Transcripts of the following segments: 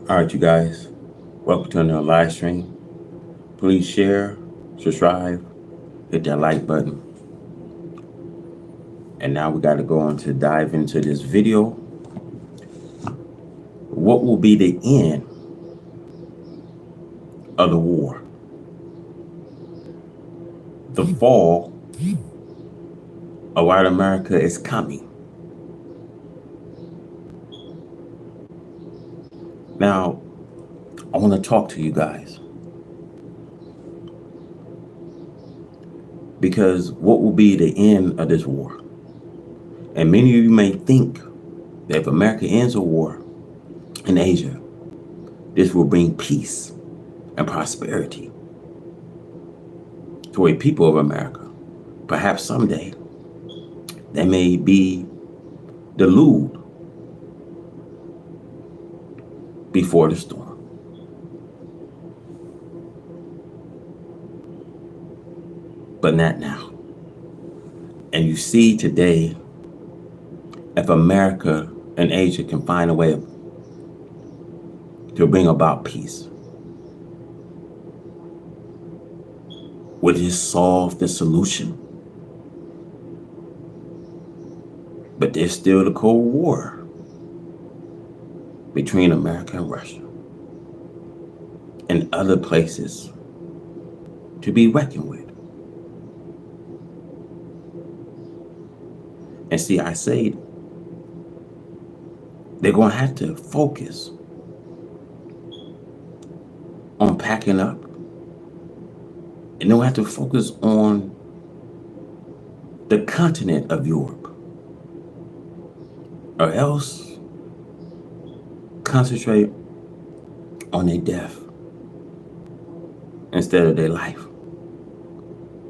All right, you guys, welcome to another live stream. Please share, subscribe, hit that like button. And now we got to go on to dive into this video. What will be the end of the war? The fall of white America is coming. Now, I want to talk to you guys because what will be the end of this war? And many of you may think that if America ends a war in Asia, this will bring peace and prosperity to a people of America. Perhaps someday they may be deluded before the storm. But not now. And you see today, if America and Asia can find a way to bring about peace, would this solve the solution? But there's still the Cold War between America and Russia and other places to be reckoned with. And see, I say they're going to have to focus on packing up, and they'll have to focus on the continent of Europe, or else concentrate on their death instead of their life.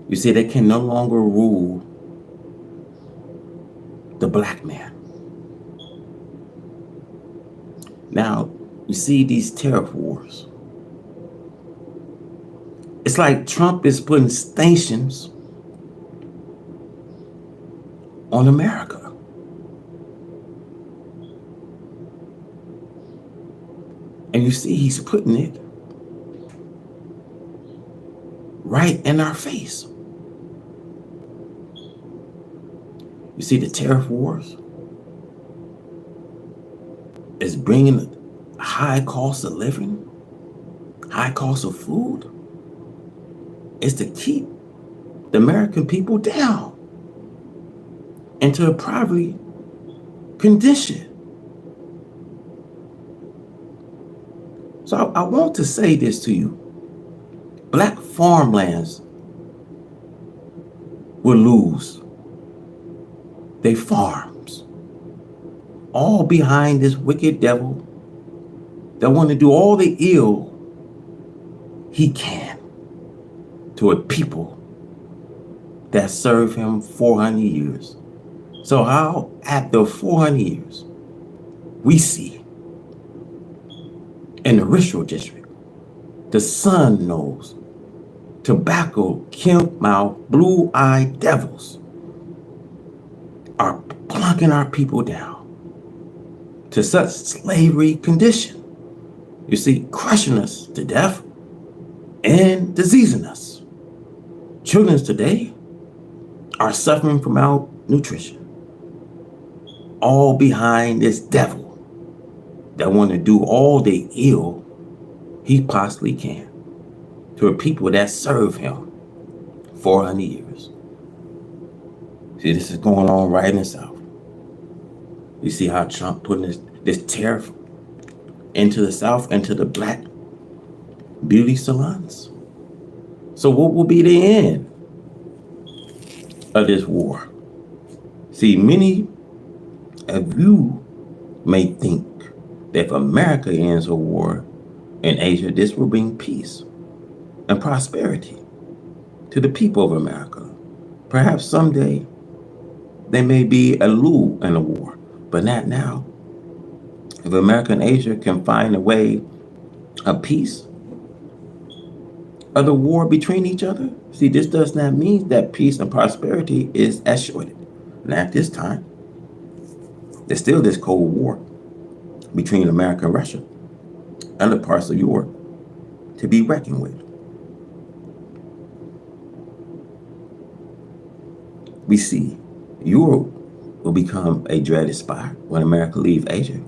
You see, they can no longer rule the black man. Now, you see these tariff wars. It's like Trump is putting sanctions on America. And you see he's putting it right in our face. You see the tariff wars is bringing high cost of living, high cost of food. It's to keep the American people down into a poverty condition. So I want to say this to you. Black farmlands will lose their farms, all behind this wicked devil that want to do all the ill he can to a people that serve him 400 years. So how after 400 years, we see in the ritual district, the sun nose, tobacco, killed mouth, blue-eyed devils are plunking our people down to such slavery condition. You see, crushing us to death and diseasing us. Children today are suffering from malnutrition, all behind this devil that want to do all the ill he possibly can to a people that serve him 400 years. See, this is going on right in the South. You see how Trump putting this tariff into the South, into the black beauty salons. So what will be the end of this war? See, many of you may think that if America ends a war in Asia, this will bring peace and prosperity to the people of America. Perhaps someday there may be a lull in a war, but not now. If America and Asia can find a way of peace, of the war between each other, see, this does not mean that peace and prosperity is assured. Not at this time. There's still this Cold War between America and Russia. other parts of Europe to be reckoned with. We see Europe will become a dreaded spot when America leaves Asia.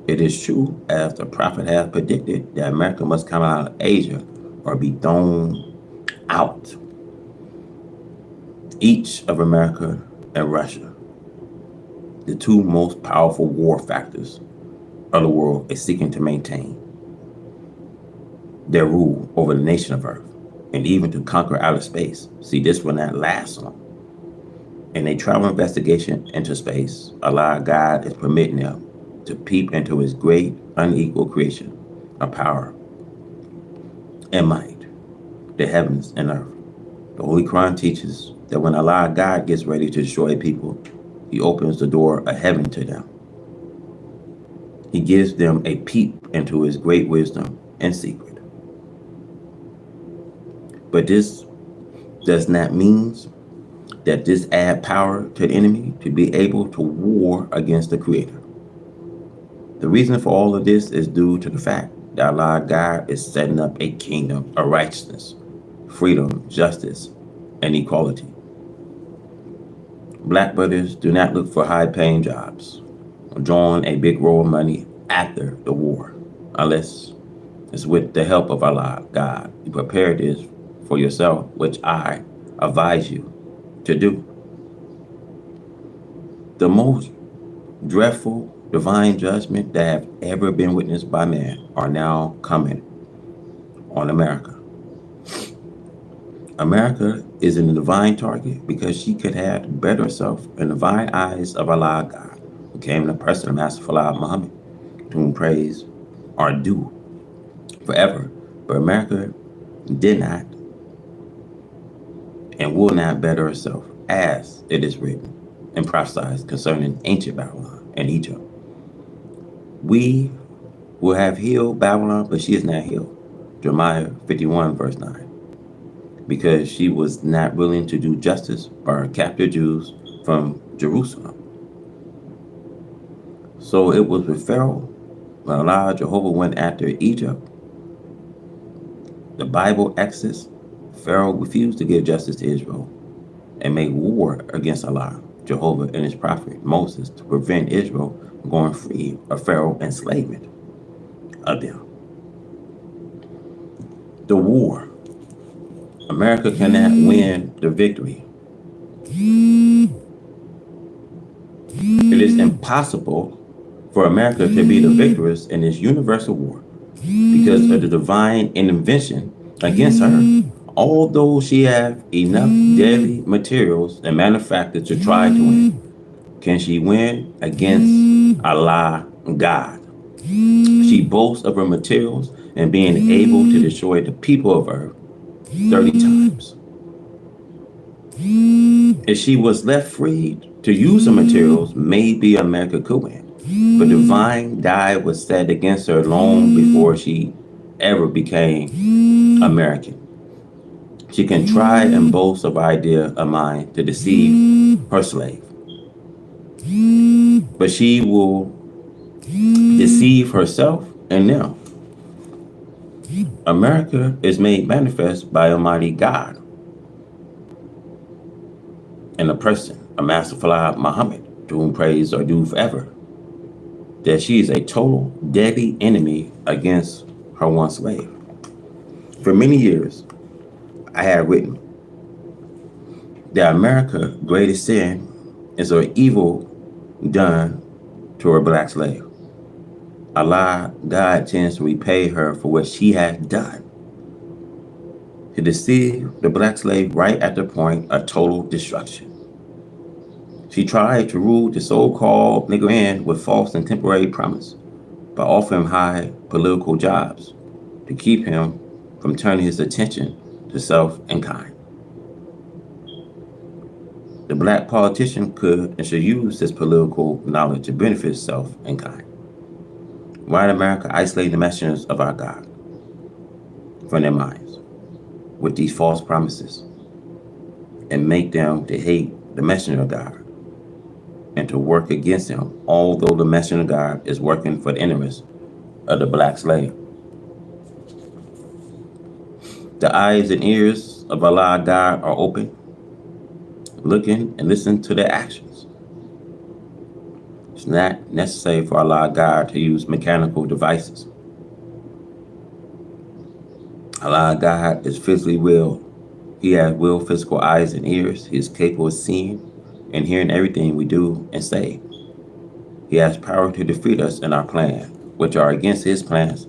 It is true, as the prophet has predicted, that America must come out of Asia or be thrown out. Each of America and Russia, the two most powerful war factors of the world, is seeking to maintain their rule over the nation of Earth and even to conquer outer space. See, this will not last long. In a travel investigation into space, Allah God is permitting them to peep into his great, unequal creation of power and might, the heavens and earth. The Holy Quran teaches that when Allah God gets ready to destroy people, he opens the door of heaven to them. He gives them a peep into his great wisdom and secret. But this does not mean that this add power to the enemy to be able to war against the Creator. The reason for all of this is due to the fact that Allah God is setting up a kingdom of righteousness, freedom, justice, and equality. Black brothers do not look for high-paying jobs or drawing a big roll of money after the war, unless it's with the help of Allah God. You prepare this for yourself, which I advise you to do. The most dreadful divine judgment that have ever been witnessed by man are now coming on America. America is in the divine target because she could have bettered herself in the divine eyes of Allah God, who came in the person of Master Muhammad, to whom praise are due forever. But America did not and will not better herself, as it is written and prophesied concerning ancient Babylon and Egypt. We will have healed Babylon, but she is not healed. Jeremiah 51 verse 9. Because she was not willing to do justice by her captured Jews from Jerusalem. So it was with Pharaoh, when Allah Jehovah went after Egypt. The Bible Exodus, Pharaoh refused to give justice to Israel and made war against Allah Jehovah and his prophet Moses to prevent Israel from going free of Pharaoh's enslavement of them. The war. America cannot win the victory. It is impossible for America to be the victors in this universal war because of the divine intervention against her. Although she have enough deadly materials and manufactured to try to win, can she win against Allah God? She boasts of her materials and being able to destroy the people of earth 30 times. If she was left free to use the materials, maybe America could win. But divine die was set against her long before she ever became American. She can try and boast of idea of mine to deceive her slave. But she will deceive herself and them. America is made manifest by Almighty God in the person of Master Muhammad, to whom praise are due forever, that she is a total deadly enemy against her one slave. For many years, I had written that America's greatest sin is her evil done to her black slave. Allah, God tends to repay her for what she has done, to deceive the black slave right at the point of total destruction. She tried to rule the so-called Negro man with false and temporary promise by offering him high political jobs to keep him from turning his attention to self and kind. The black politician could and should use this political knowledge to benefit self and kind. Why did America isolate the messengers of our God from their minds with these false promises and make them to hate the messenger of God and to work against him, although the messenger of God is working for the interests of the black slave. The eyes and ears of Allah God are open, looking and listening to their actions. It's not necessary for Allah God to use mechanical devices. Allah God is physically will. He has will, physical eyes and ears. He is capable of seeing and hearing everything we do and say. He has power to defeat us in our plans, which are against his plans.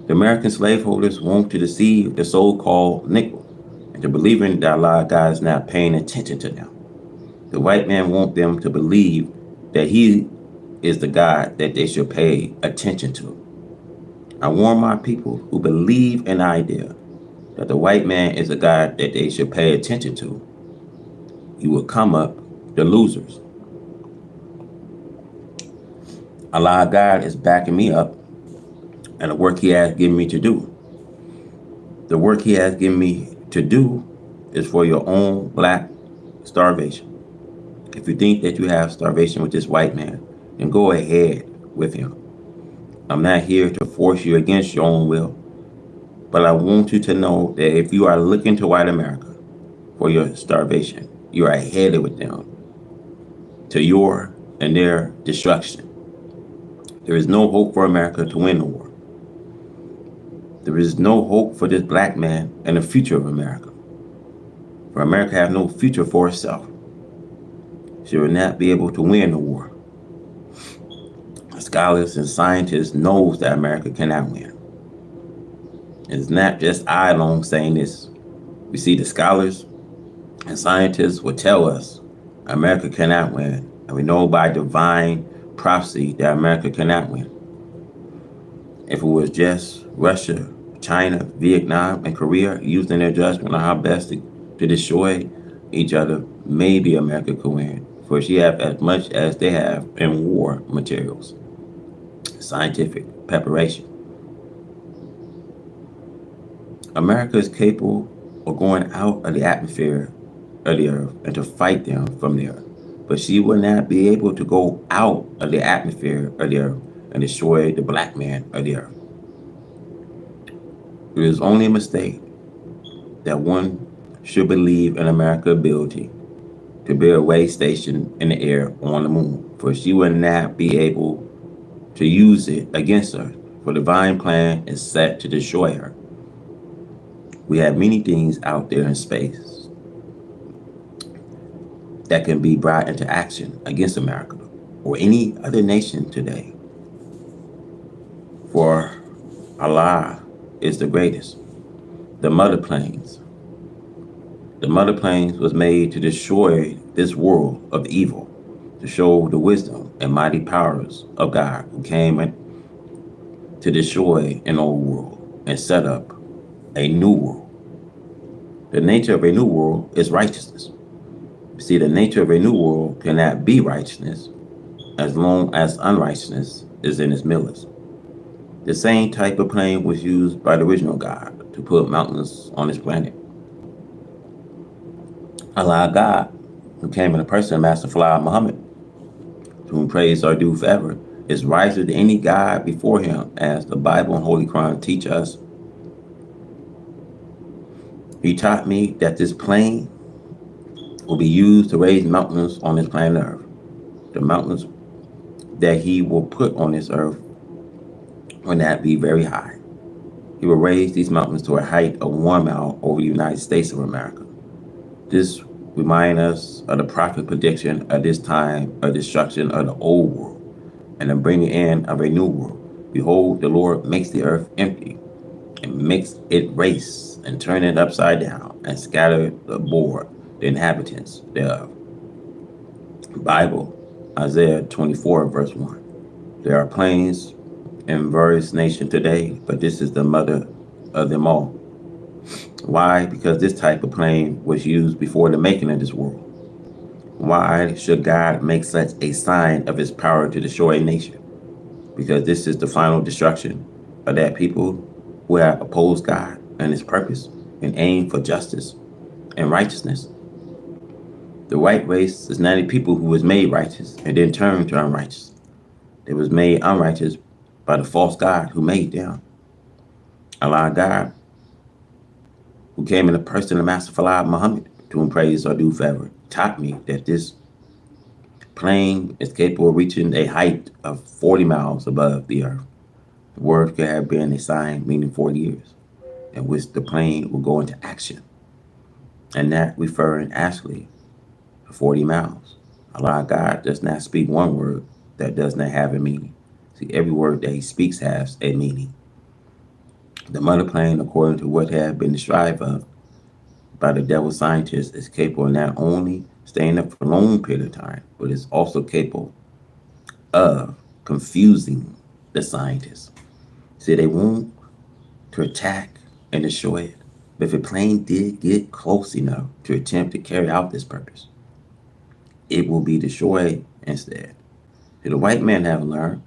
The American slaveholders want to deceive the so-called Negro into believing that Allah God is not paying attention to them. The white man wants them to believe that he is the God that they should pay attention to. I warn my people who believe in the idea that the white man is a God that they should pay attention to. You will come up the losers. Allah God is backing me up and the work he has given me to do. The work he has given me to do is for your own black starvation. If you think that you have starvation with this white man, then go ahead with him. I'm not here to force you against your own will, but I want you to know that if you are looking to white America for your starvation, you are headed with them to your and their destruction. There is no hope for America to win the war. There is no hope for this black man and the future of America. For America has no future for itself. She will not be able to win the war. Scholars and scientists know that America cannot win. It's not just I alone saying this. We see the scholars and scientists will tell us America cannot win. And we know by divine prophecy that America cannot win. If it was just Russia, China, Vietnam, and Korea using their judgment on how best to destroy each other, maybe America could win. For she have as much as they have in war materials, scientific preparation. America is capable of going out of the atmosphere of the earth and to fight them from the earth. But she will not be able to go out of the atmosphere of the earth and destroy the black man of the earth. It is only a mistake that one should believe in America's ability to build a way station in the air on the moon, for she will not be able to use it against her, for the divine plan is set to destroy her. We have many things out there in space that can be brought into action against America or any other nation today. For Allah is the greatest. The mother planes. The mother planes was made to destroy this world of evil, to show the wisdom and mighty powers of God who came to destroy an old world and set up a new world. The nature of a new world is righteousness. See, the nature of a new world cannot be righteousness as long as unrighteousness is in its midst. The same type of plane was used by the original God to put mountains on this planet. Allah God, who came in the person of Master Fly Muhammad, to whom praise are due forever, is wiser than any God before him, as the Bible and Holy Quran teach us. He taught me that this plane will be used to raise mountains on this planet Earth. The mountains that he will put on this earth will not be very high. He will raise these mountains to a height of 1 mile over the United States of America. This reminds us of the prophet prediction of this time of destruction of the old world and the bringing in of a new world. Behold, the Lord makes the earth empty and makes it race and turn it upside down and scatter abroad the inhabitants thereof. Bible, Isaiah 24, verse 1. There are planes in various nations today, but this is the mother of them all. Why? Because this type of plane was used before the making of this world. Why should God make such a sign of his power to destroy a nation? Because this is the final destruction of that people who have opposed God and his purpose and aim for justice and righteousness. The white race is not a people who was made righteous and then turned to unrighteous. They was made unrighteous by the false God who made them. Allah God, who came in the person of Master Falad Muhammad, to whom praise are due forever, taught me that this plane is capable of reaching a height of 40 miles above the earth. The word could have been a sign meaning 40 years, in which the plane will go into action, and that referring actually to 40 miles. Allah God does not speak one word that does not have a meaning. See, every word that he speaks has a meaning. The mother plane, according to what has been described of by the devil scientists, is capable of not only staying up for a long period of time, but is also capable of confusing the scientists. See, they want to attack and destroy it. But if a plane did get close enough to attempt to carry out this purpose, it will be destroyed instead. See, the white men have learned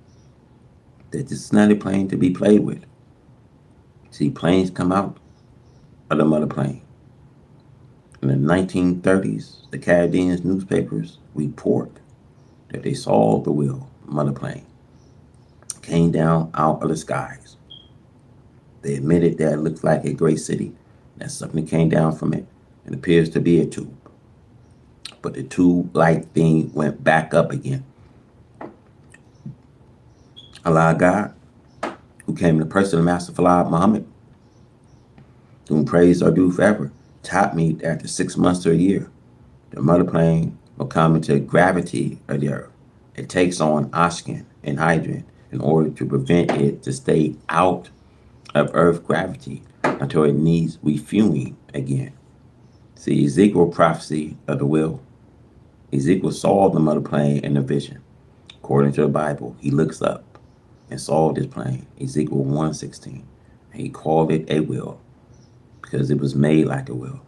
that this is not a plane to be played with. See, planes come out of the mother plane. In the 1930s, the Canadian newspapers report that they saw the wheel, mother plane, came down out of the skies. They admitted that it looked like a great city, that something came down from it and appears to be a tube. But the tube-like thing went back up again. Allah God, who came in the person of Master Falad Muhammad, to whom praise are due forever, taught me that after 6 months to a year, the mother plane will come into gravity of the earth. It takes on oxygen and hydrogen in order to prevent it to stay out of earth gravity until it needs refueling again. See, Ezekiel prophecy of the will. Ezekiel saw the mother plane in a vision. According to the Bible, he looks up and saw this plane, Ezekiel 1:16. And he called it a will because it was made like a will.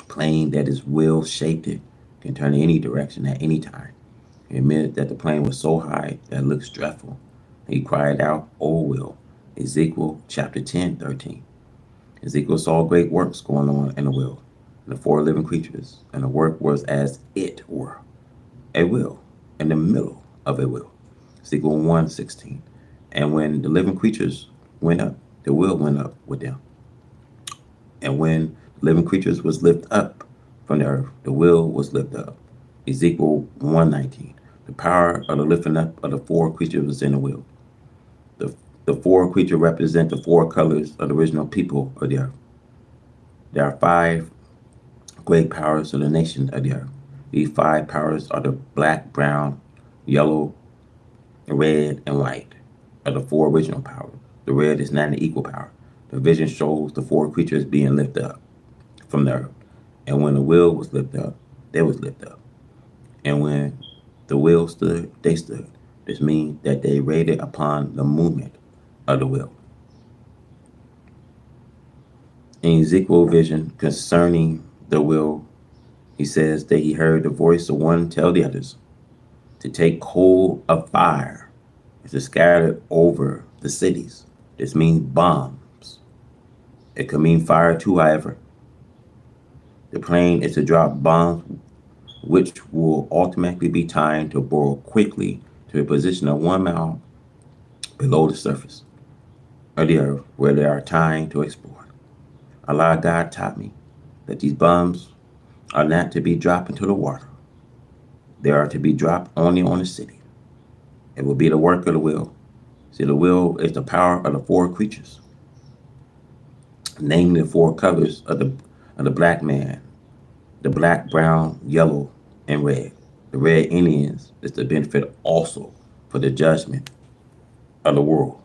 A plane that is will shaped it can turn in any direction at any time. He admitted that the plane was so high that it looks dreadful. He cried out, "O will." Ezekiel chapter 10:13. Ezekiel saw great works going on in the will, and the four living creatures, and the work was as it were a will in the middle of a will. Ezekiel 1:16. And when the living creatures went up, the will went up with them. And when the living creatures was lifted up from the earth, the will was lifted up. Ezekiel 1:19. The power of the lifting up of the four creatures was in the will. The four creatures represent the four colors of the original people of the earth. There are five great powers of the nation of the earth. These five powers are the black, brown, yellow, red, and white are the four original powers. The red is not an equal power. The vision shows the four creatures being lifted up from the earth. And when the will was lifted up, they was lifted up. And when the will stood, they stood. This means that they rated upon the movement of the will. In Ezekiel's vision concerning the will, he says that he heard the voice of one tell the others to take coal of fire and to scatter it over the cities. This means bombs. It could mean fire too, however. The plan is to drop bombs which will automatically be timed to burrow quickly to a position of 1 mile below the surface of the earth where they are timed to explode. Allah God taught me that these bombs are not to be dropped into the water. They are to be dropped only on the city. It will be the work of the will. See, the will is the power of the four creatures, namely the four colors of the black man, the black, brown, yellow, and red. The red Indians is the benefit also for the judgment of the world.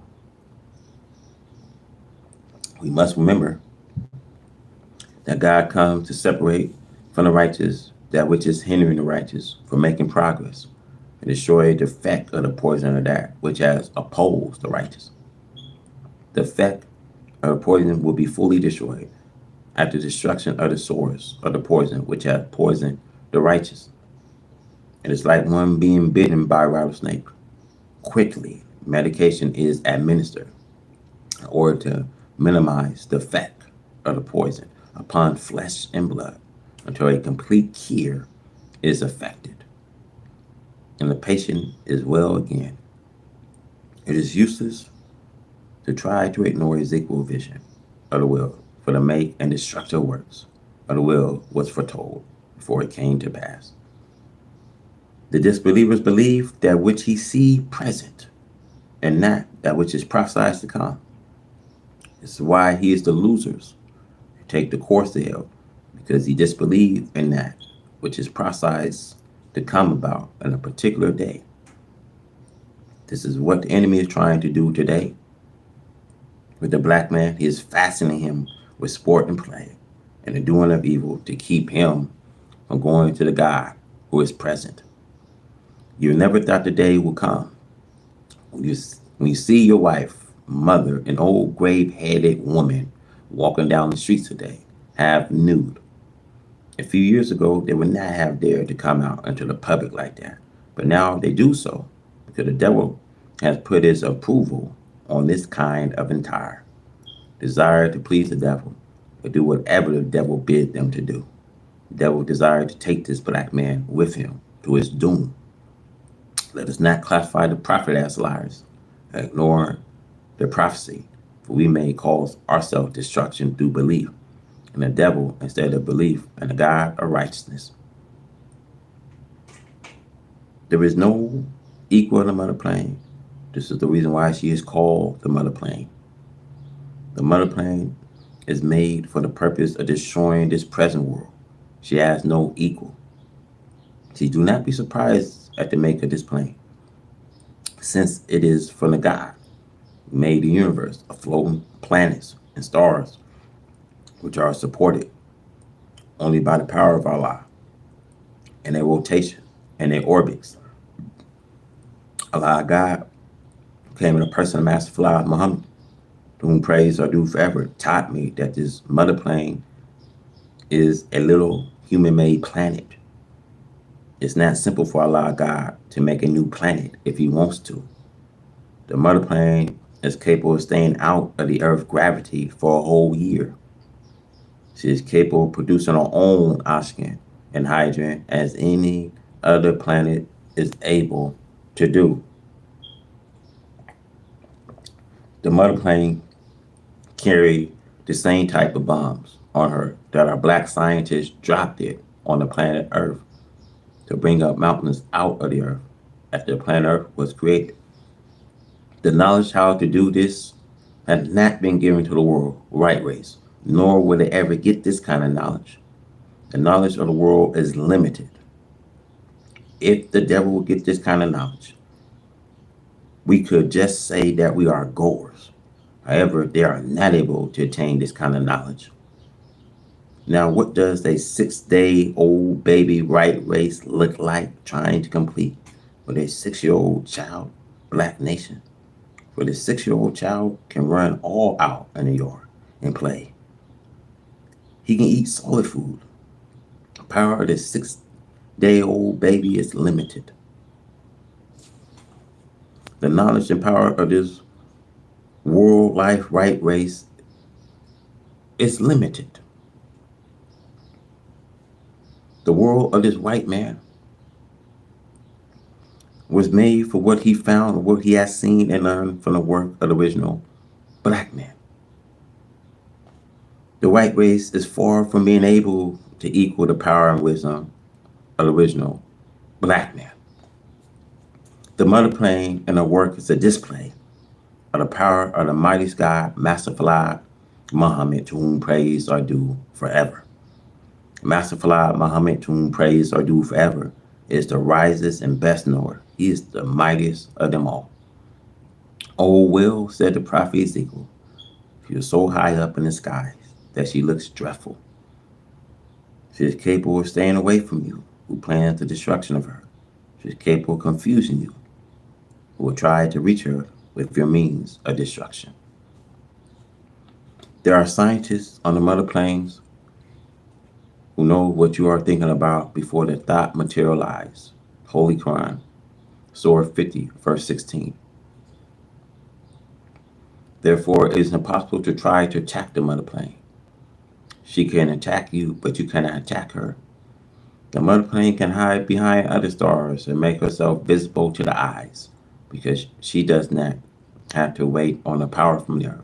We must remember that God comes to separate from the righteous that which is hindering the righteous from making progress and destroy the effect of the poison of that which has opposed the righteous. The effect of the poison will be fully destroyed at the destruction of the source of the poison which has poisoned the righteous. It is like one being bitten by a rattlesnake. Quickly, medication is administered in order to minimize the effect of the poison upon flesh and blood until a complete cure is effected and the patient is well again. It is useless to try to ignore Ezekiel's vision of the will, for the make and destructive works of the will was foretold before it came to pass. The disbelievers believe that which he see present, and not that which is prophesied to come. This is why he is the losers who take the course to hell, because he disbelieved in that which is prophesied to come about in a particular day. This is what the enemy is trying to do today. With the black man, he is fastening him with sport and play and the doing of evil to keep him from going to the God who is present. You never thought the day would come when you see your wife, mother, an old grave-headed woman walking down the streets today, half nude. A few years ago, they would not have dared to come out into the public like that. But now they do so because the devil has put his approval on this kind of entire desire to please the devil or do whatever the devil bid them to do. The devil desired to take this black man with him to his doom. Let us not classify the prophet as liars, ignore their prophecy, for we may cause ourselves destruction through belief in the devil instead of belief in the God of righteousness. There is no equal in the mother plane. This is the reason why she is called the mother plane. The mother plane is made for the purpose of destroying this present world. She has no equal. See, do not be surprised at the make of this plane, since it is from the God who made the universe of floating planets and stars, which are supported only by the power of Allah and their rotation and their orbits. Allah, God, came in a person of Master Fly Muhammad, to whom praise are due forever, taught me that this mother plane is a little human-made planet. It's not simple for Allah God to make a new planet if he wants to. The mother plane is capable of staying out of the Earth's gravity for a whole year. She is capable of producing her own oxygen and hydrogen as any other planet is able to do. The mother plane carry the same type of bombs on her that our black scientists dropped it on the planet Earth to bring up mountains out of the Earth after the planet Earth was created. The knowledge how to do this has not been given to the world right race, nor will they ever get this kind of knowledge. The knowledge of the world is limited. If the devil will get this kind of knowledge, we could just say that we are goers. However, they are not able to attain this kind of knowledge. Now, what does a 6-day-old baby right race look like trying to compete with a 6-year-old child, black nation? For the 6-year-old child can run all out in the yard and play. He can eat solid food. The power of the 6-day-old baby is limited. The knowledge and power of this world life right race is limited. The world of this white man was made for what he found, what he has seen and learned from the work of the original black man. The white race is far from being able to equal the power and wisdom of the original black man. The mother plane and her work is a display of the power of the mighty sky, Master Fala Muhammad, to whom praise are due forever. Master Fala Muhammad, to whom praise are due forever, is the wisest and best knower. He is the mightiest of them all. Oh, well, said the prophet Ezekiel, she is so high up in the skies that she looks dreadful. She is capable of staying away from you who plans the destruction of her. She is capable of confusing you who will try to reach her with your means of destruction. There are scientists on the mother planes who know what you are thinking about before the thought materializes. Holy Quran, Surah 50, verse 16. Therefore, it is impossible to try to attack the mother plane. She can attack you, but you cannot attack her. The mother plane can hide behind other stars and make herself visible to the eyes because she does not have to wait on the power from the earth.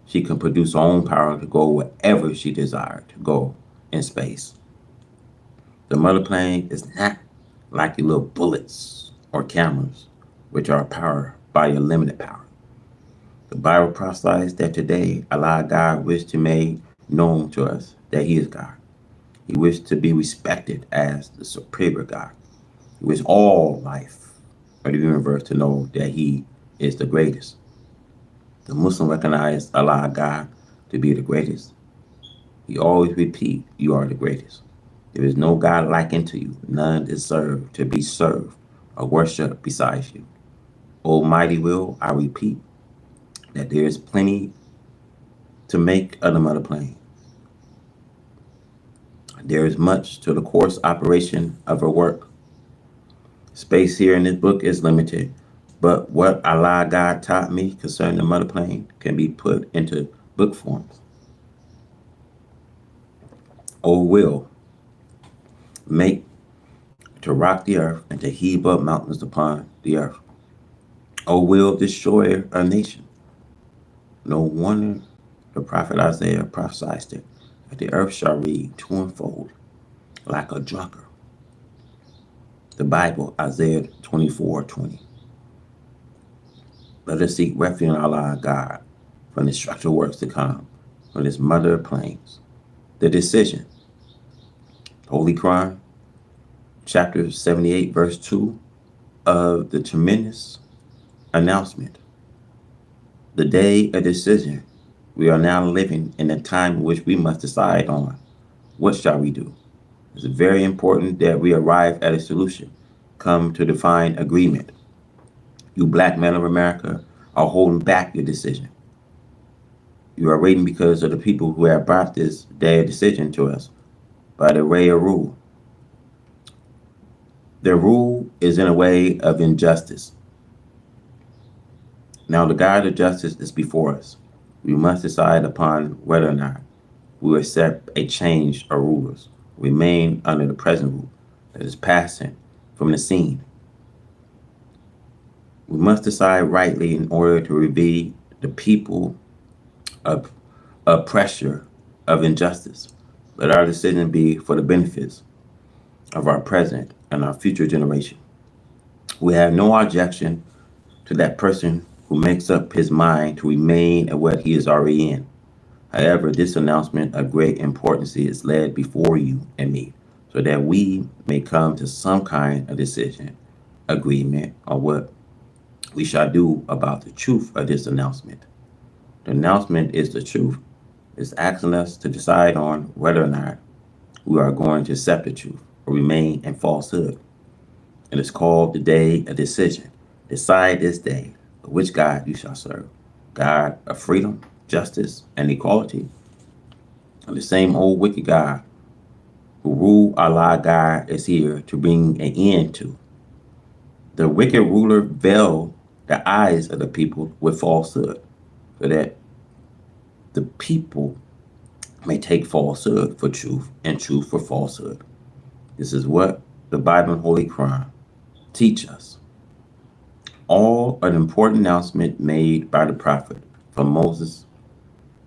She can produce her own power to go wherever she desired to go in space. The mother plane is not like your little bullets or cameras, which are powered by your limited power. The Bible prophesies that today Allah God wished to make known to us that He is God. He wished to be respected as the superior God. He wished all life of the universe to know that He is the greatest. The Muslim recognize Allah God to be the greatest. He always repeat, "You are the greatest. There is no God like unto you. None deserve to be served or worshipped besides you. Almighty will, I repeat, that there is plenty to make of the mother plane. There is much to the course operation of her work. Space here in this book is limited, but what Allah God taught me concerning the mother plane can be put into book forms. O will, make to rock the earth and to heave up mountains upon the earth. O will, destroy a nation. No wonder the prophet Isaiah prophesied that the earth shall read to unfold like a drunkard. The Bible, Isaiah 24:20. Let us seek refuge in Allah God from the structural works to come, from His mother planes. The decision, Holy Quran, chapter 78, verse 2 of the tremendous announcement. The day of decision. We are now living in a time in which we must decide on what shall we do. It's very important that we arrive at a solution, come to define agreement. You black men of America are holding back your decision. You are waiting because of the people who have brought this day of decision to us by the way of rule. Their rule is in a way of injustice. Now the God of justice is before us. We must decide upon whether or not we will accept a change of rulers, remain under the present rule that is passing from the scene. We must decide rightly in order to relieve the people of pressure of injustice. Let our decision be for the benefits of our present and our future generation. We have no objection to that person who makes up his mind to remain at what he is already in. However, this announcement of great importance is laid before you and me, so that we may come to some kind of decision, agreement on what we shall do about the truth of this announcement. The announcement is the truth. It's asking us to decide on whether or not we are going to accept the truth or remain in falsehood. It is called the day of decision. Decide this day which God you shall serve. God of freedom, justice, and equality. And the same old wicked God who ruled Allah God is here to bring an end to. The wicked ruler veiled the eyes of the people with falsehood, so that the people may take falsehood for truth and truth for falsehood. This is what the Bible and Holy Quran teach us. All an important announcement made by the prophet from Moses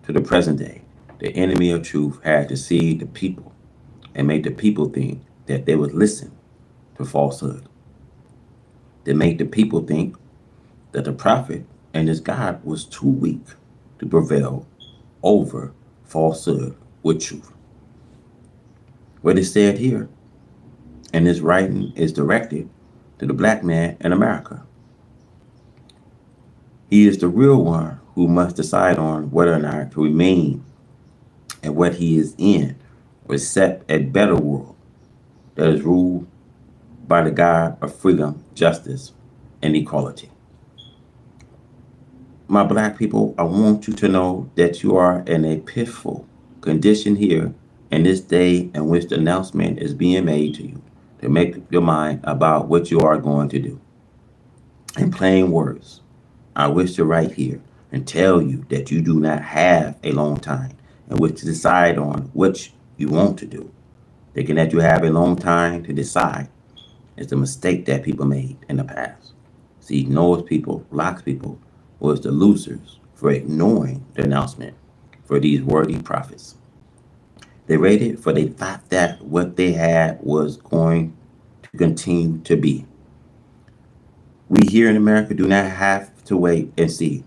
to the present day. The enemy of truth had deceived the people and made the people think that they would listen to falsehood. They made the people think that the prophet and his God was too weak to prevail over falsehood with truth. What is said here in this writing is directed to the black man in America. He is the real one who must decide on whether or not to remain in what he is in or accept a better world that is ruled by the God of freedom, justice, and equality. My black people, I want you to know that you are in a pitiful condition here in this day in which the announcement is being made to you to make up your mind about what you are going to do. In plain words, I wish to write here and tell you that you do not have a long time in which to decide on what you want to do. Thinking that you have a long time to decide is the mistake that people made in the past. See, knows people, locks people was the losers for ignoring the announcement for these worthy prophets. They waited for they thought that what they had was going to continue to be. We here in America do not have to wait and see,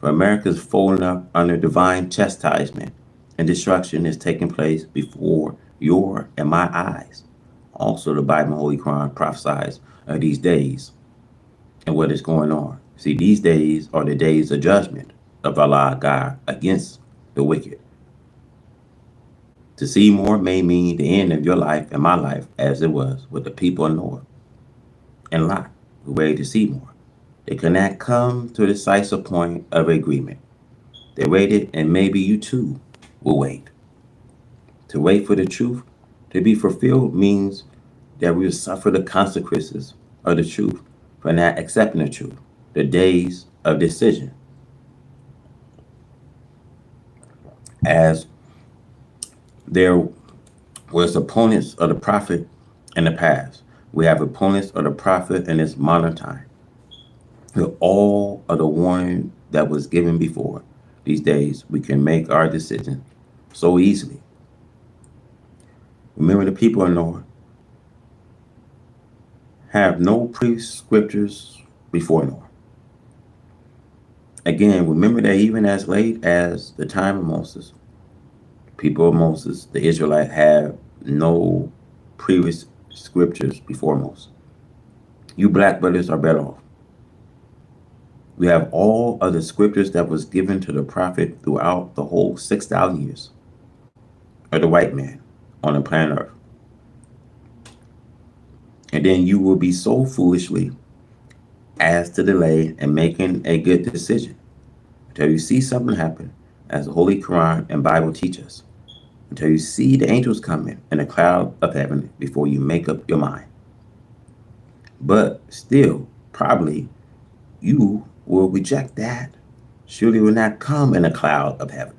for America is folding up under divine chastisement, and destruction is taking place before your and my eyes. Also, the Bible and Holy Quran prophesies of these days and what is going on. See, these days are the days of judgment of Allah God against the wicked. To see more may mean the end of your life and my life as it was with the people of Noah and Lot who waited to see more. They could not come to a decisive point of agreement. They waited, and maybe you too will wait. To wait for the truth to be fulfilled means that we will suffer the consequences of the truth for not accepting the truth. The days of decision. As there was opponents of the prophet in the past, we have opponents of the prophet in this modern time. With all of the warning that was given before, these days we can make our decision so easily. Remember, the people of Noah have no pre-scriptures before Noah. Again, remember that even as late as the time of Moses, the people of Moses, the Israelites, have no previous scriptures before Moses. You black brothers are better off. We have all of the scriptures that was given to the prophet throughout the whole 6,000 years of the white man on the planet Earth. And then you will be so foolishly as to delay in making a good decision until you see something happen, as the Holy Quran and Bible teach us, until you see the angels coming in a cloud of heaven before you make up your mind. But still, probably you will reject that. Surely will not come in a cloud of heaven.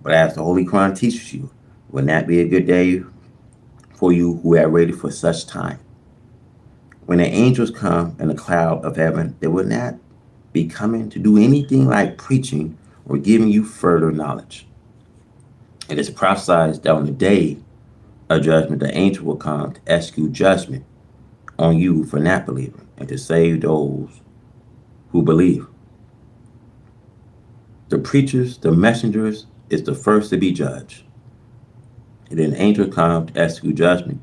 But as the Holy Quran teaches you, will not be a good day for you who are ready for such time. When the angels come in a cloud of heaven, they will not be coming to do anything like preaching or giving you further knowledge. It is prophesied that on the day of judgment, the angel will come to execute judgment on you for not believing and to save those who believe. The preachers, the messengers, is the first to be judged. And then the angel comes to execute judgment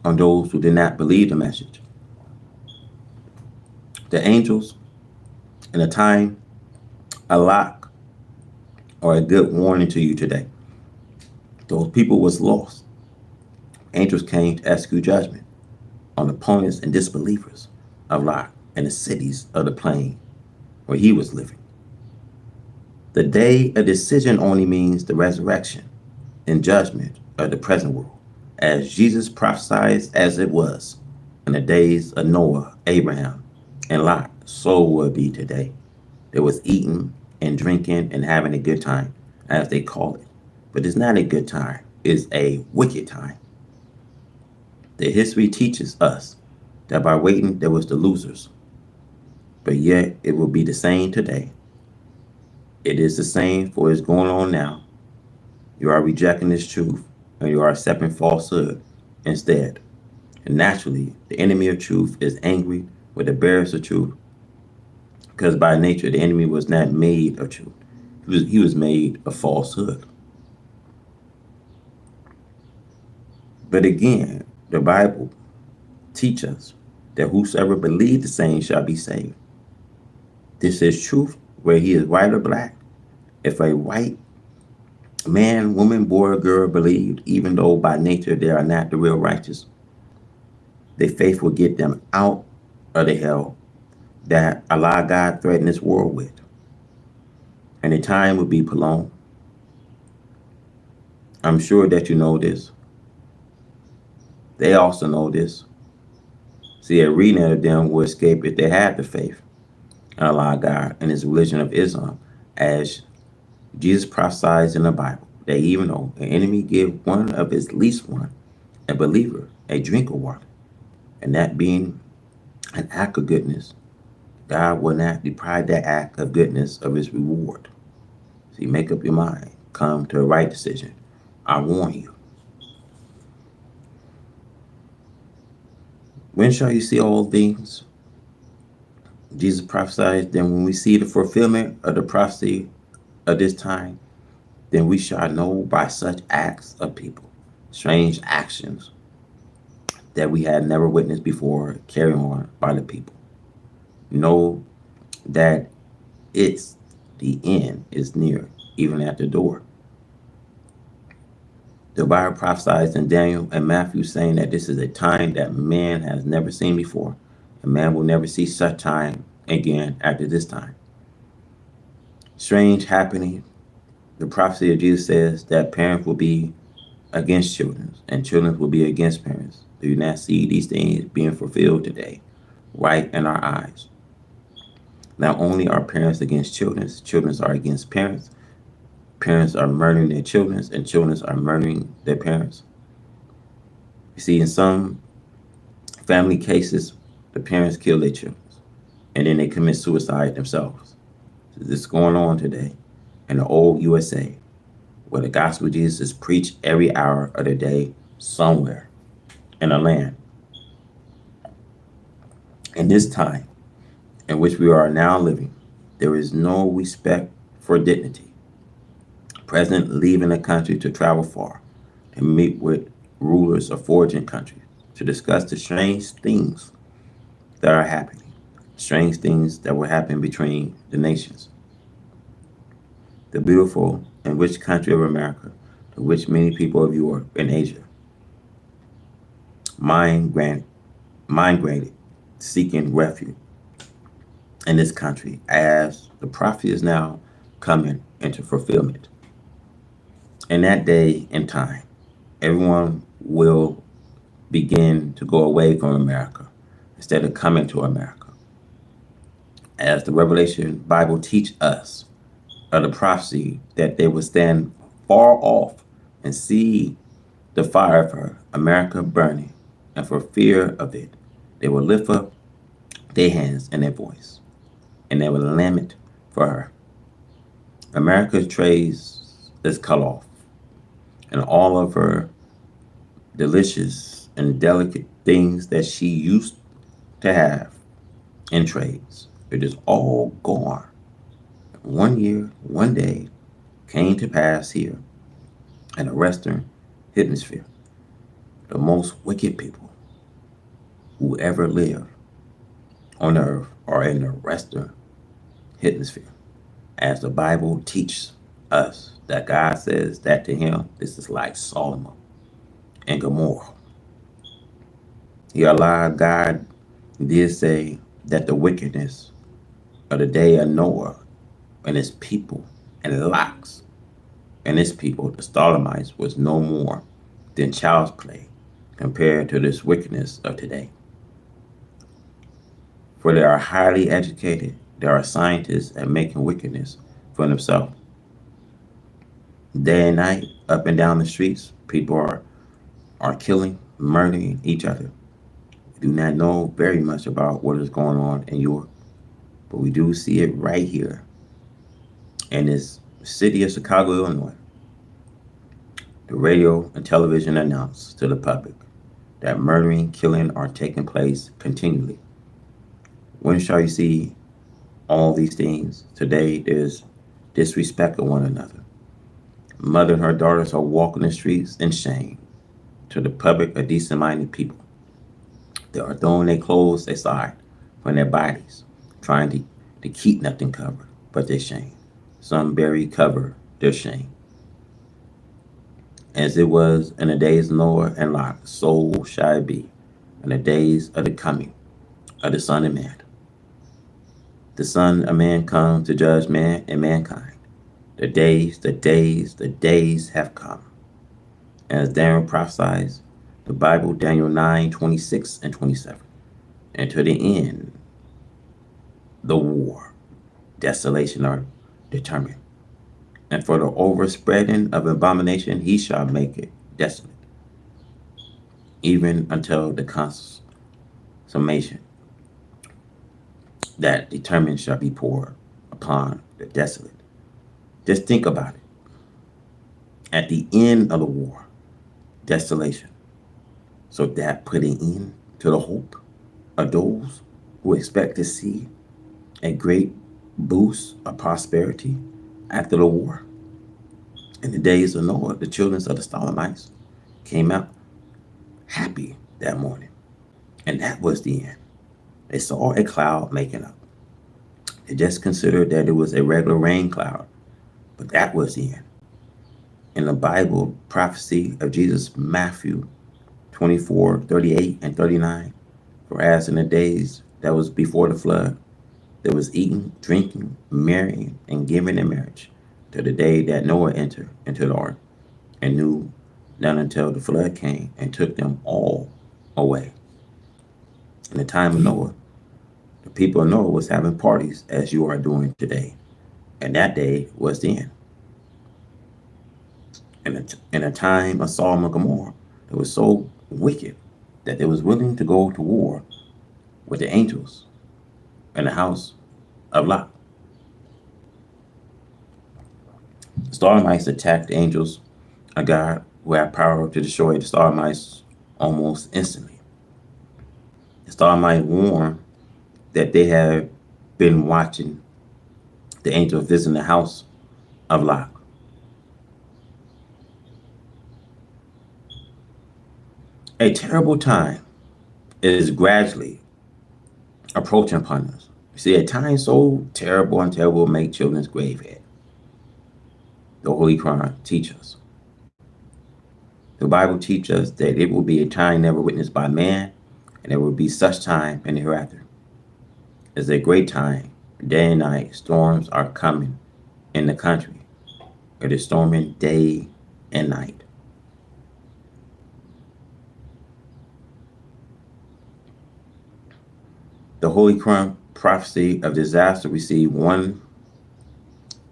on those who did not believe the message. The angels, in a time, a lock or a good warning to you today. Those people was lost. Angels came to execute judgment on opponents and disbelievers of Lot and the cities of the plain where he was living. The day of decision only means the resurrection and judgment of the present world, as Jesus prophesied as it was in the days of Noah, Abraham, and Lot, so will be today. There was eating and drinking and having a good time, as they call it. But it's not a good time, it's a wicked time. The history teaches us that by waiting there was the losers. But yet it will be the same today. It is the same for it's going on now. You are rejecting this truth and you are accepting falsehood instead. And naturally, the enemy of truth is angry with the bearers of truth, because by nature the enemy was not made of truth. He was made of falsehood. But again, the Bible teaches us that whosoever believes the same shall be saved. This is truth, where he is white or black. If a white man, woman, boy, or girl believed, even though by nature they are not the real righteous, their faith will get them out of the hell that Allah God threatened this world with. And the time will be prolonged. I'm sure that you know this. They also know this. See, a remnant of them will escape if they have the faith in Allah God and his religion of Islam, as Jesus prophesies in the Bible, that even though an enemy give one of his least one, a believer, a drink of water, and that being an act of goodness, God will not deprive that act of goodness of his reward. See, make up your mind. Come to a right decision. I warn you. When shall you see all things? Jesus prophesied, then when we see the fulfillment of the prophecy of this time, then we shall know by such acts of people, strange actions that we had never witnessed before, carried on by the people. Know that it's the end is near, even at the door. The Bible prophesies in Daniel and Matthew saying that this is a time that man has never seen before, and man will never see such time again after this time. Strange happening. The prophecy of Jesus says that parents will be against children and children will be against parents. Do you not see these things being fulfilled today, right in our eyes? Not only are parents against children, children are against parents. Parents are murdering their children, and children are murdering their parents. You see, in some family cases, the parents kill their children, and then they commit suicide themselves. This is going on today in the old USA, where the gospel of Jesus is preached every hour of the day somewhere in a land. In this time in which we are now living, there is no respect for dignity. President leaving the country to travel far and meet with rulers of foreign countries to discuss the strange things that are happening, strange things that will happen between the nations. The beautiful and rich country of America, to which many people of Europe and Asia migrated, seeking refuge in this country, as the prophecy is now coming into fulfillment. In that day and time, everyone will begin to go away from America instead of coming to America. As the Revelation Bible teach us of the prophecy that they will stand far off and see the fire of her, America burning, and for fear of it, they will lift up their hands and their voice, and they will lament for her. America's trays is cut off, and all of her delicious and delicate things that she used to have in trades, it is all gone. 1 year, 1 day came to pass here in the Western Hemisphere. The most wicked people who ever lived on earth are in the Western Hemisphere. As the Bible teaches us that God says that to him, this is like Solomon and Gomorrah. He allowed God did say that the wickedness of the day of Noah and his people and Lot's and his people, the Stalemites, was no more than child's play compared to this wickedness of today. For they are highly educated, they are scientists at making wickedness for themselves. Day and night, up and down the streets, people are killing, murdering each other. We do not know very much about what is going on in Europe, but we do see it right here in this city of Chicago, Illinois. The radio and television announced to the public that murdering, killing are taking place continually. When shall you see all these things? Today there's disrespect of one another. Mother and her daughters are walking the streets in shame. To the public, a decent-minded people. They are throwing their clothes aside from their bodies, trying to keep nothing covered but their shame. Some bury cover their shame. As it was in the days of Noah and Lot, so shall it be in the days of the coming of the Son of Man. The Son of Man comes to judge man and mankind. The days have come. As Daniel prophesies, the Bible, Daniel 9:26 and 27. And to the end, the war, desolation are determined. And for the overspreading of abomination, he shall make it desolate, even until the consummation. that determined shall be poured upon the desolate. Just think about it. At the end of the war, desolation. So that put an end to the hope of those who expect to see a great boost of prosperity after the war. In the days of Noah, the children of the Stalemites came out happy that morning. And that was the end. They saw a cloud making up. They just considered that it was a regular rain cloud, but that was the end. In the Bible prophecy of Jesus, Matthew 24:38 and 39, for as in the days that was before the flood, there was eating, drinking, marrying, and giving in marriage, till the day that Noah entered into the ark, and knew not until the flood came and took them all away. In the time of Noah, the people of Noah was having parties as you are doing today. And that day was the end. In a time of Sodom and Gomorrah, it was so wicked that they was willing to go to war with the angels in the house of Lot. The Sodomites attacked the angels of God who had power to destroy the Sodomites almost instantly. The Sodomites warned that they had been watching the angels visiting the house of Lot. A terrible time is gradually approaching upon us. You see, a time so terrible and terrible will make children's grave head. The Holy Quran teaches us. The Bible teaches us that it will be a time never witnessed by man, and there will be such time in the hereafter. It's a great time. Day and night, storms are coming in the country. It is storming day and night. The Holy Quran prophecy of disaster received one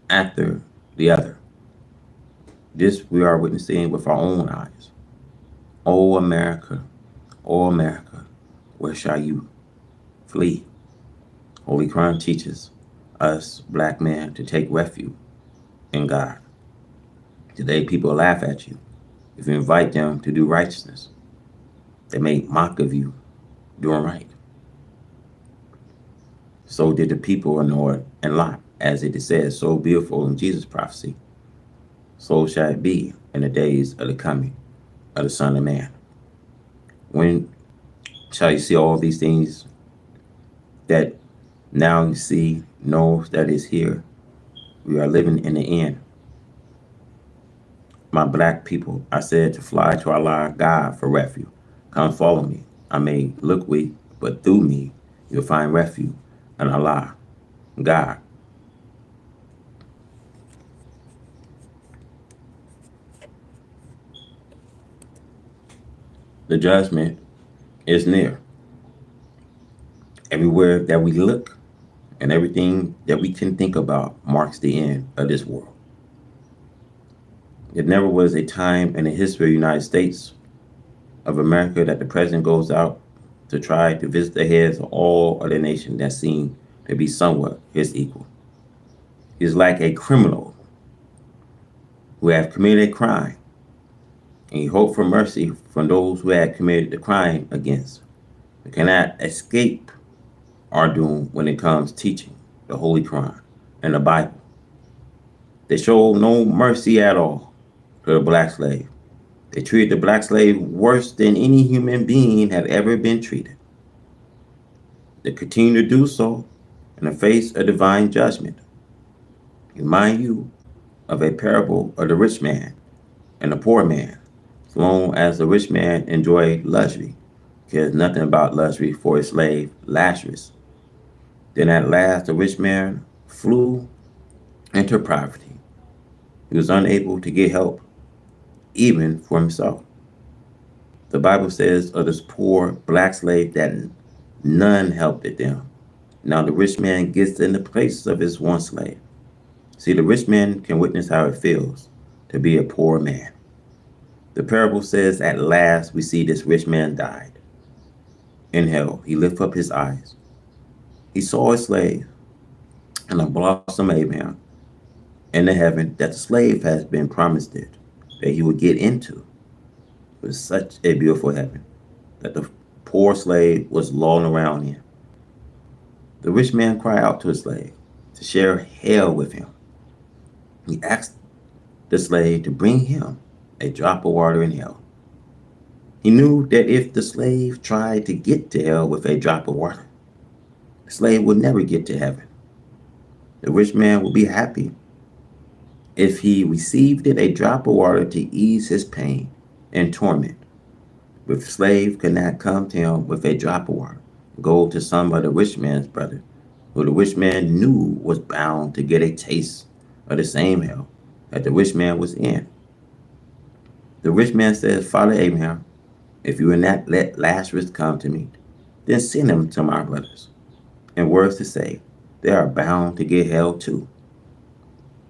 after the other. This we are witnessing with our own eyes. Oh America, oh America, where shall you flee? Holy Quran teaches us black men to take refuge in God. Today people laugh at you if you invite them to do righteousness. They make mock of you doing right. So did the people of Noah and Lot, as it is said so beautiful in Jesus' prophecy. So shall it be in the days of the coming of the Son of Man. When shall you see all these things that now you see, know that is here? We are living in the end. My black people, I said to fly to Allah God for refuge. Come follow me. I may look weak, but through me you'll find refuge in Allah God. The judgment is near. Everywhere that we look and everything that we can think about marks the end of this world. There never was a time in the history of the United States of America that the president goes out to try to visit the heads of all other nations that seem to be somewhat his equal. He's like a criminal who have committed a crime, and he hoped for mercy from those who had committed the crime against. We cannot escape our doom when it comes to teaching the Holy Quran and the Bible. They showed no mercy at all to the black slave. They treated the black slave worse than any human being had ever been treated. They continue to do so in the face of divine judgment. Remind you of a parable of the rich man and the poor man. As long as the rich man enjoyed luxury, cares nothing about luxury for his slave Lazarus. Then at last the rich man flew into poverty. He was unable to get help, even for himself. The Bible says of this poor black slave that none helped them. Now the rich man gets in the place of his one slave. See, the rich man can witness how it feels to be a poor man. The parable says, at last we see this rich man died. In hell, he lifted up his eyes. He saw a slave and a blossom Abraham in the heaven that the slave has been promised it, that he would get into. It was such a beautiful heaven that the poor slave was lolling around in. The rich man cried out to his slave to share hell with him. He asked the slave to bring him a drop of water in hell. He knew that if the slave tried to get to hell with a drop of water, the slave would never get to heaven. The rich man would be happy if he received it a drop of water to ease his pain and torment. But the slave could not come to him with a drop of water, go to some of the rich man's brother, who the rich man knew was bound to get a taste of the same hell that the rich man was in. The rich man says, Father Abraham, if you will not let Lazarus come to me, then send him to my brothers. In words to say, they are bound to get hell too.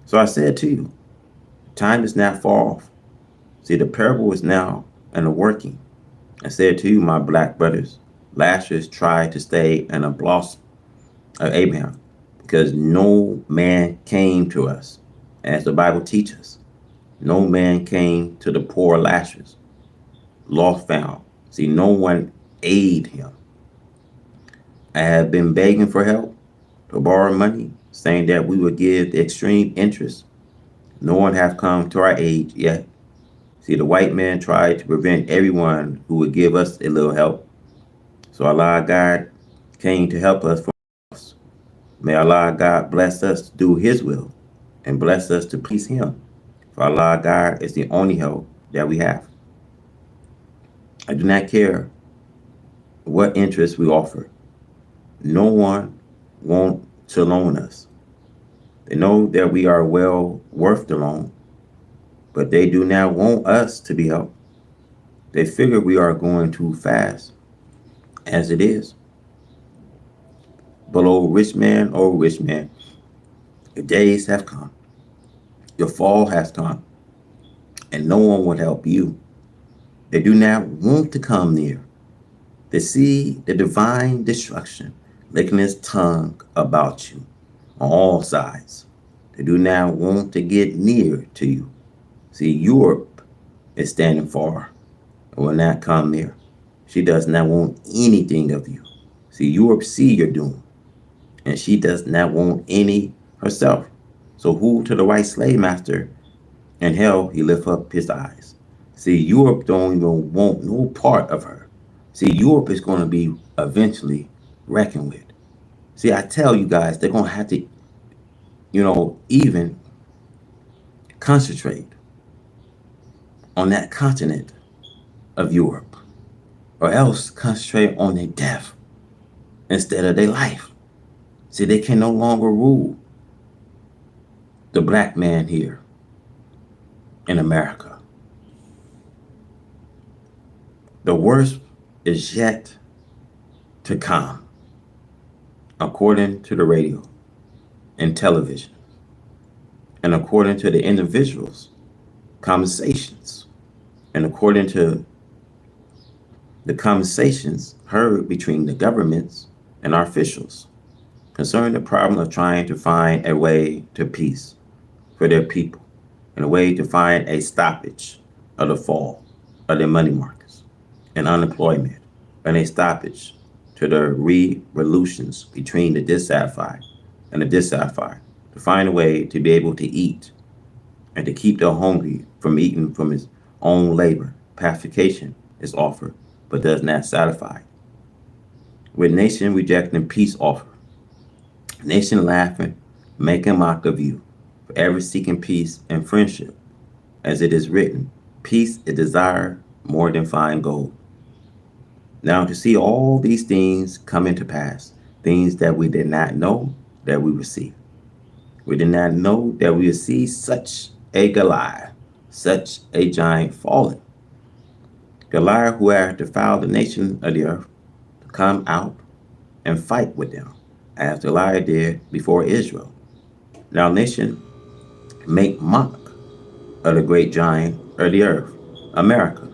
So I said to you, time is not far off. See, the parable is now in the working. I said to you, my black brothers, Lazarus tried to stay in a blossom of Abraham because no man came to us. As the Bible teaches, no man came to the poor Lazarus, lost found. See, no one aid him. I have been begging for help to borrow money, saying that we would give the extreme interest. No one have come to our aid yet. See, the white man tried to prevent everyone who would give us a little help. So Allah God came to help us from us. May Allah God bless us to do his will and bless us to please him. For Allah God is the only help that we have. I do not care what interest we offer. No one wants to loan us. They know that we are well worth the loan, but they do not want us to be helped. They figure we are going too fast, as it is. But oh rich man, your days have come. Your fall has come, and no one will help you. They do not want to come near. They see the divine destruction licking his tongue about you on all sides. They do not want to get near to you. See, Europe is standing far and will not come near. She does not want anything of you. See, Europe see your doom, and she does not want any herself. So who to the white slave master in hell he lift up his eyes. See, Europe don't even want no part of her. See, Europe is going to be eventually reckoned with. See, I tell you guys, they're going to have to, even concentrate on that continent of Europe, or else concentrate on their death instead of their life. See, they can no longer rule the black man here in America. The worst is yet to come, according to the radio and television, and according to the individuals' conversations, and according to the conversations heard between the governments and our officials concerning the problem of trying to find a way to peace for their people and a way to find a stoppage of the fall of their money markets and unemployment and a stoppage to the revolutions between the dissatisfied and the dissatisfied to find a way to be able to eat and to keep the hungry from eating from his own labor. Pacification is offered but does not satisfy. With nation rejecting peace offer, nation laughing, making mock of you, forever seeking peace and friendship. As it is written, peace is desired more than fine gold. Now to see all these things come into pass, things that we did not know that we would see. We did not know that we would see such a Goliath, such a giant falling. Goliath who had defiled the nation of the earth to come out and fight with them, as Goliath did before Israel. Now nation make mock of the great giant of the earth, America.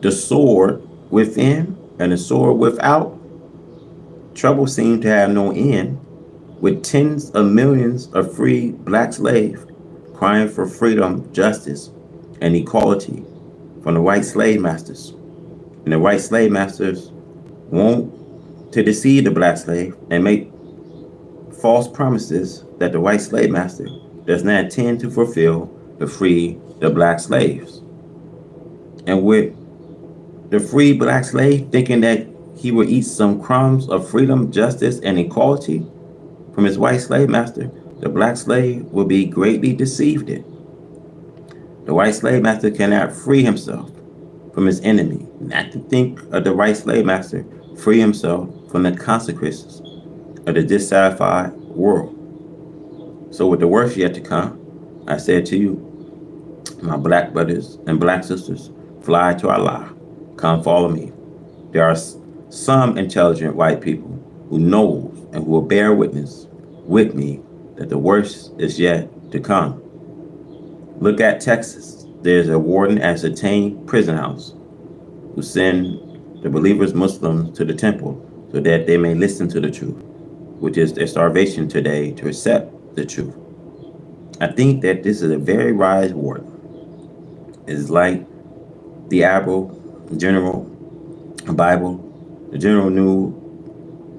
The sword within and the sword without Trouble seemed to have no end, with tens of millions of free black slaves crying for freedom, justice, and equality from the white slave masters. And the white slave masters want to deceive the black slave and make false promises that the white slave master does not intend to fulfill to free the black slaves. And with the free black slave thinking that he would eat some crumbs of freedom, justice, and equality from his white slave master, the black slave will be greatly deceived. The white slave master cannot free himself from his enemy, not to think of the white slave master free himself from the consequences of the dissatisfied world. So with the worst yet to come, I said to you, my black brothers and black sisters, fly to Allah. Come follow me. There are some intelligent white people who knows and who will bear witness with me that the worst is yet to come. Look at Texas. There's a warden at Satane prison house who send the believers Muslims to the temple so that they may listen to the truth, which is their starvation today to accept the truth. I think that this is a very wise warden. It's like the Abel general Bible. The general knew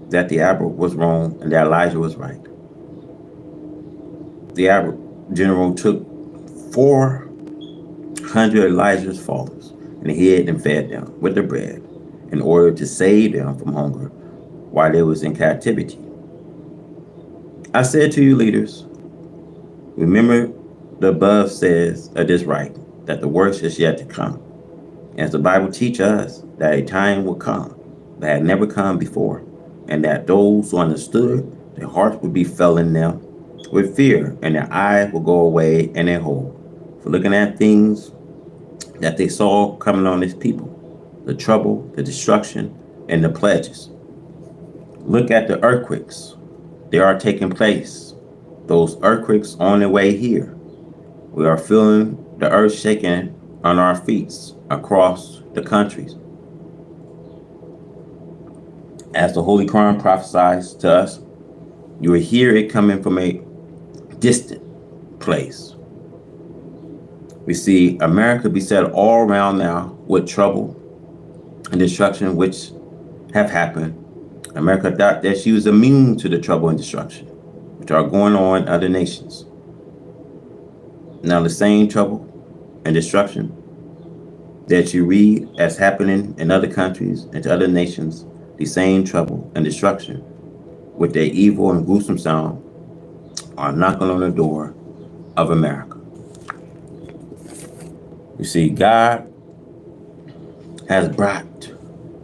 that the Abel was wrong and that Elijah was right. The Abel general took 400 Elijah's followers and hid and fed them with the bread in order to save them from hunger while they was in captivity. I said to you leaders, remember the above says of this right, that the worst is yet to come. As the Bible teaches us that a time will come that had never come before, and that those who understood, their hearts would be filling them with fear, and their eyes will go away and their whole. For looking at things that they saw coming on this people, the trouble, the destruction, and the pledges. Look at the earthquakes. They are taking place. Those earthquakes on their way here. We are feeling the earth shaking on our feet across the countries. As the Holy Quran prophesies to us, you will hear it coming from a distant place. We see America beset all around now with trouble and destruction which have happened. America thought that she was immune to the trouble and destruction which are going on in other nations. Now the same trouble and destruction that you read as happening in other countries and to other nations, the same trouble and destruction with their evil and gruesome sound are knocking on the door of America. You see, God has brought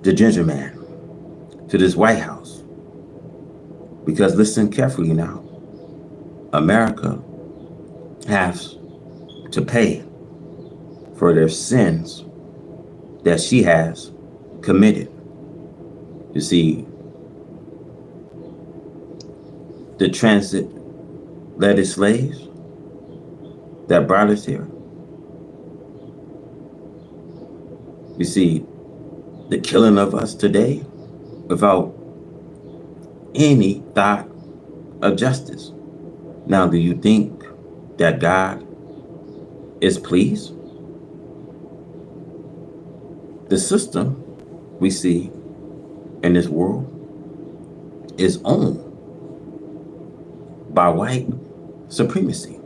the ginger man to this White House because listen carefully now, America has to pay for their sins that she has committed. You see, the transatlantic slaves that brought us here. You see, the killing of us today without any thought of justice. Now, do you think that God is pleased? The system we see in this world is owned by white supremacy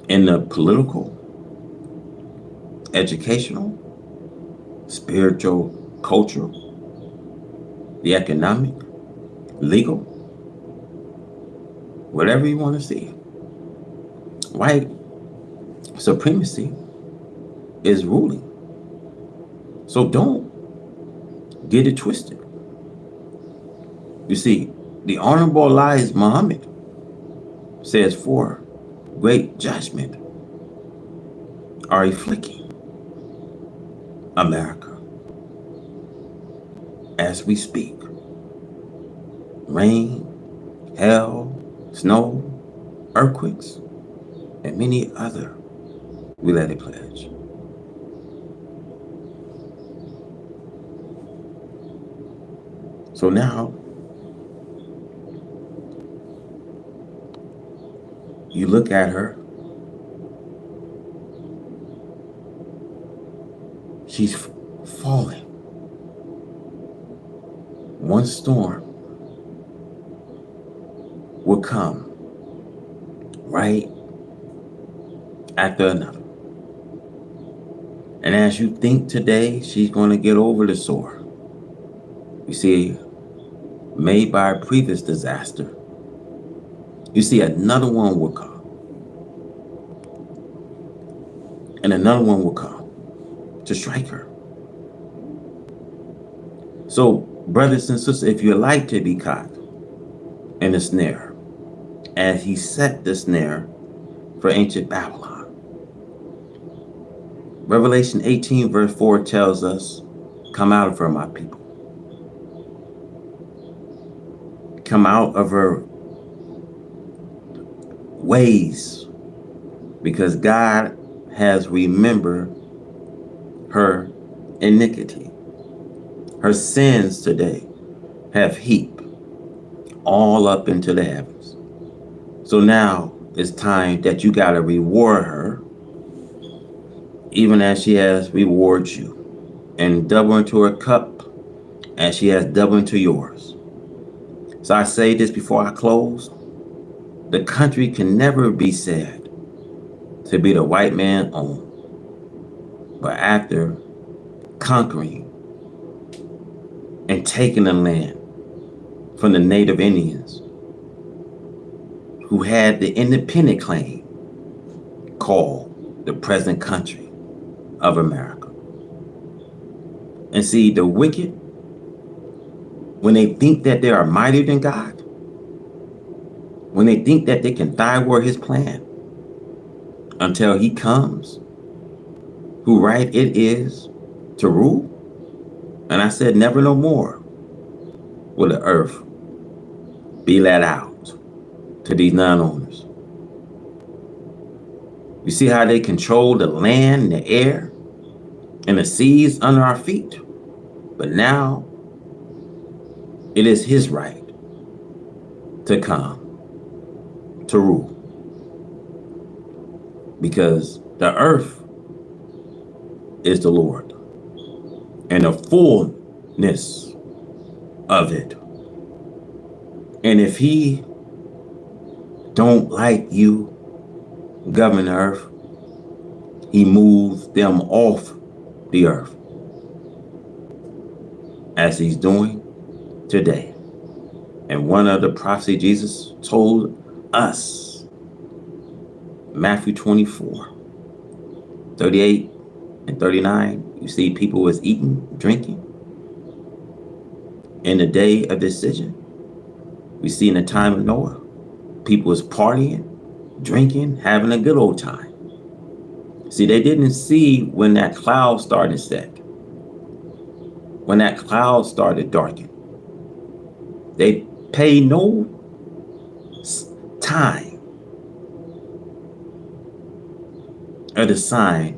in the political, educational, spiritual, cultural, the economic, legal, whatever you want to see. White supremacy is ruling. So don't get it twisted. You see, the Honorable Elijah Muhammad says for great judgment are afflicting America as we speak. Rain, hail, snow, earthquakes, and many other we let it pledge. So now you look at her, she's falling. One storm will come right after another. And as you think today she's going to get over the sore, you see, made by a previous disaster, you see another one will come. And another one will come to strike her. So, brothers and sisters, if you like to be caught in a snare, as he set the snare for ancient Babylon, Revelation 18 verse 4 tells us, come out of her, my people. Come out of her ways, because God has remembered her iniquity. Her sins today have heaped all up into the heavens. So now it's time that you got to reward her, even as she has rewarded you, and double into her cup as she has doubled into yours. So I say this before I close. The country can never be said to be the white man's own. But after conquering and taking the land from the native Indians who had the independent claim called the present country of America. And see, the wicked, when they think that they are mightier than God, when they think that they can thwart his plan until he comes, who right it is to rule. And I said, never no more will the earth be let out to these non-owners. You see how they control the land and the air and the seas under our feet? But now it is his right to come to rule, because the earth is the Lord and the fullness of it. And if he don't like you govern the earth, he moves them off the earth, as he's doing today. And one of the prophecy Jesus told us, Matthew 24, 38 and 39, you see people was eating, drinking. In the day of decision, we see in the time of Noah, people was partying, drinking, having a good old time. See, they didn't see when that cloud started set, when that cloud started darkening. They paid no time of the sign.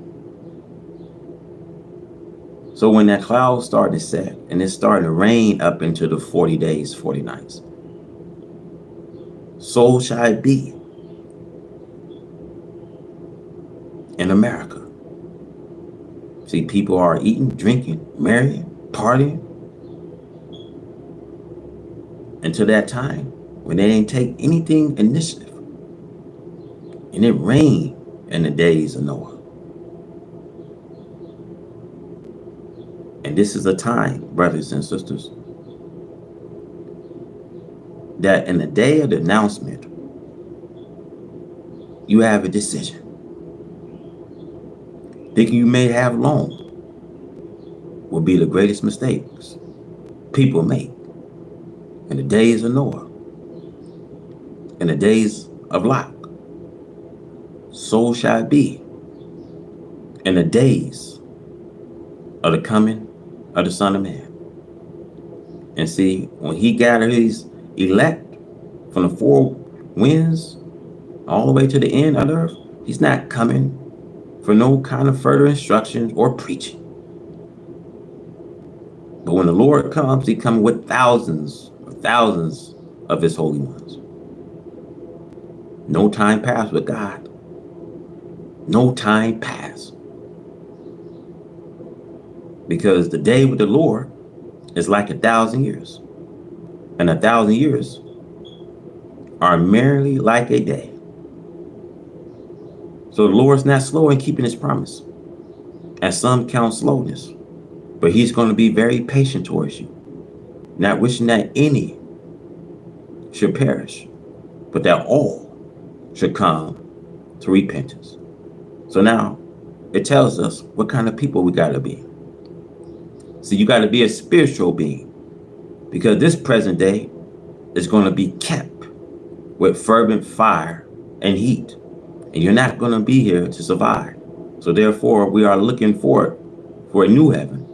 So when that cloud started set and it started to rain up into the 40 days, 40 nights, so shall it be in America. See, people are eating, drinking, marrying, partying until that time when they didn't take anything initiative. And it rained in the days of Noah. And this is a time, brothers and sisters, that in the day of the announcement, you have a decision. Thinking you may have long will be the greatest mistakes people make in the days of Noah, in the days of Lot. So shall it be in the days of the coming of the Son of Man. And see, when he gathered his elect from the four winds all the way to the end of the earth, he's not coming for no kind of further instructions or preaching. But when the Lord comes, he comes with thousands of his holy ones. No time passed with God. No time passed. Because the day with the Lord is like 1,000 years. And 1,000 years are merely like a day. So the Lord's not slow in keeping his promise. And some count slowness. But he's going to be very patient towards you. Not wishing that any should perish, but that all should come to repentance. So now it tells us what kind of people we got to be. So you got to be a spiritual being, because this present day is going to be kept with fervent fire and heat. And you're not going to be here to survive. So therefore, we are looking forward for a new heaven,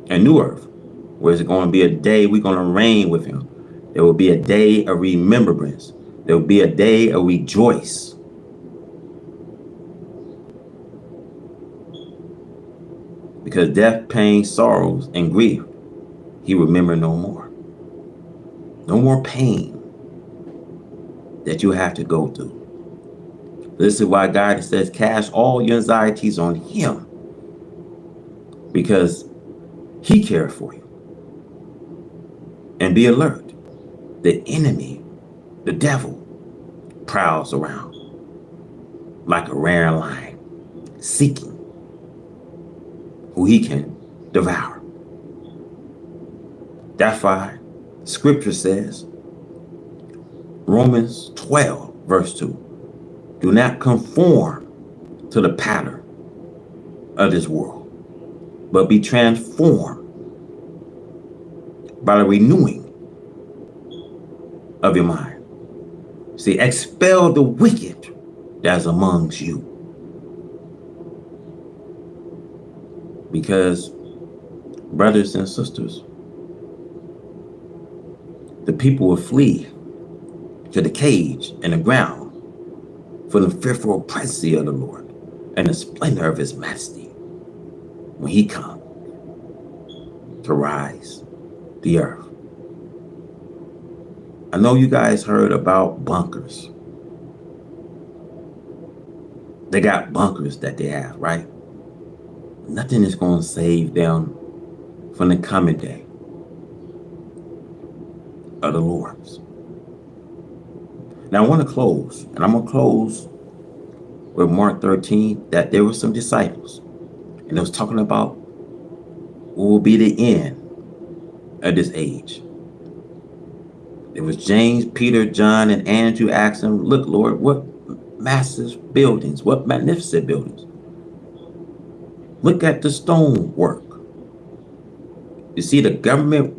a new earth, where it's going to be a day we're going to reign with him. There will be a day of remembrance. There will be a day of rejoice. Because death, pain, sorrows, and grief, he remember no more. No more pain that you have to go through. This is why God says, cast all your anxieties on him, because he cares for you. And be alert. The enemy, the devil, prowls around like a roaring lion, seeking who he can devour. That's why scripture says, Romans 12, verse 2, do not conform to the pattern of this world, but be transformed by the renewing of your mind. See, expel the wicked that's amongst you. Because, brothers and sisters, the people will flee to the cage and the ground for the fearful presence of the Lord and the splendor of his majesty when he comes to rise the earth. I know you guys heard about bunkers. They got bunkers that they have, right? Nothing is going to save them from the coming day of the Lord's. Now I want to close, and I'm going to close with Mark 13, that there were some disciples, and it was talking about what will be the end of this age. It was James, Peter, John, and Andrew asked him, look, Lord, what massive buildings, what magnificent buildings. Look at the stonework. You see the government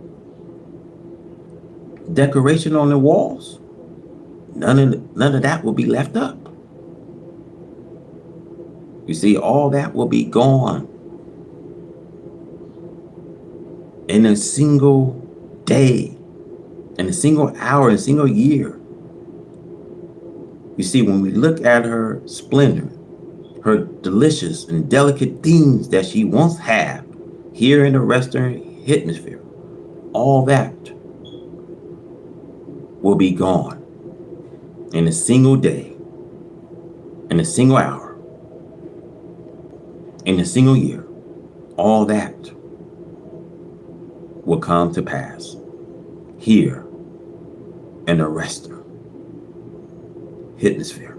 decoration on the walls? None of that will be left up. You see, all that will be gone in a single day, in a single hour, in a single year. You see, when we look at her splendor, her delicious and delicate things that she once had here in the Western Hemisphere, all that will be gone in a single day, in a single hour, in a single year. All that will come to pass here in the Western Hemisphere.